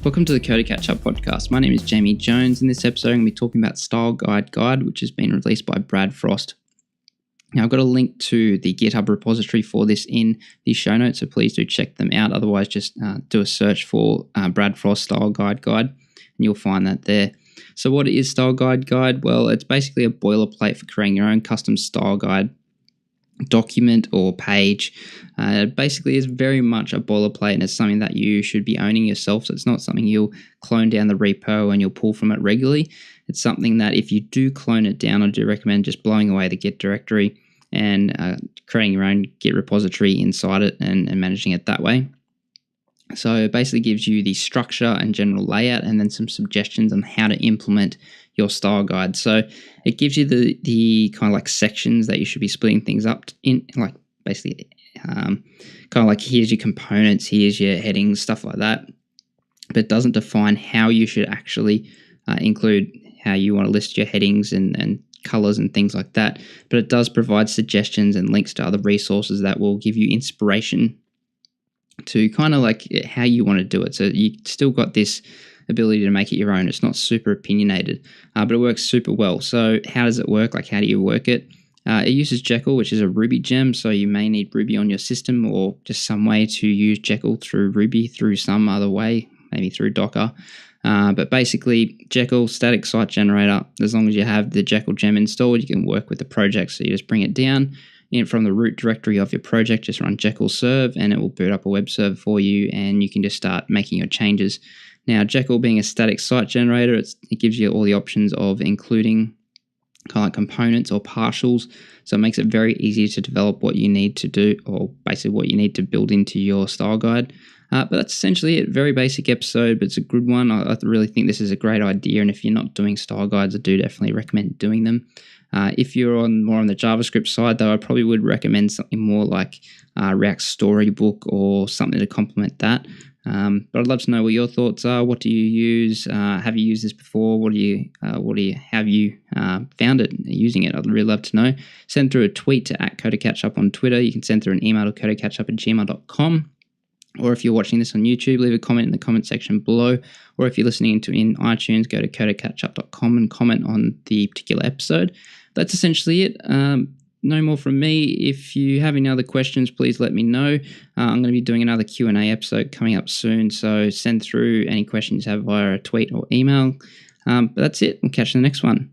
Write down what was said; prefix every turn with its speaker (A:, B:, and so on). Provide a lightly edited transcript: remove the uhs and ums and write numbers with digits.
A: Welcome to the Coder Catch Up podcast. My name is Jamie Jones. In this episode, I'm going to be talking about Style Guide, which has been released by Brad Frost. Now, I've got a link to the GitHub repository for this in the show notes, so please do check them out. Otherwise, just do a search for Brad Frost Style Guide, and you'll find that there. So what is Style Guide? Well, it's basically a boilerplate for creating your own custom style guide document or page. Basically is very much a boilerplate, and it's something that you should be owning yourself. So it's not something you'll clone down the repo and you'll pull from it regularly. It's something that if you do clone it down, I do recommend just blowing away the Git directory and creating your own Git repository inside it and managing it that way. So it basically gives you the structure and general layout, and then some suggestions on how to implement your style guide. So it gives you the kind of like sections that you should be splitting things up in, like basically kind of like here's your components, here's your headings, stuff like that. But it doesn't define how you should actually include how you want to list your headings and colors and things like that. But it does provide suggestions and links to other resources that will give you inspiration to kind of like how you want to do it. So you still got this ability to make it your own. It's not super opinionated, but it works super well. So how does it work? Like, how do you work it? It uses Jekyll, which is a Ruby gem. So you may need Ruby on your system, or just some way to use Jekyll through Ruby through some other way, maybe through Docker. But basically, Jekyll, static site generator. As long as you have the Jekyll gem installed, you can work with the project. So you just bring it down from the root directory of your project, just run Jekyll serve, and it will boot up a web server for you, and you can just start making your changes. Now, Jekyll being a static site generator, it gives you all the options of including kind of like components or partials, so it makes it very easy to develop what you need to do, or basically what you need to build into your style guide. But that's essentially it. Very basic episode, but it's a good one. I really think this is a great idea, and if you're not doing style guides, I do definitely recommend doing them. If you're more on the JavaScript side, though, I probably would recommend something more like React Storybook or something to complement that. But I'd love to know what your thoughts are. What do you use? Have you used this before? Have you found it using it? I'd really love to know. Send through a tweet to @CoderCatchup on Twitter. You can send through an email to codercatchup@gmail.com. Or if you're watching this on YouTube, leave a comment in the comment section below. Or if you're listening in iTunes, go to codercatchup.com and comment on the particular episode. That's essentially it. No more from me. If you have any other questions, please let me know. I'm going to be doing another Q&A episode coming up soon, so send through any questions you have via a tweet or email. But that's it. We'll catch you in the next one.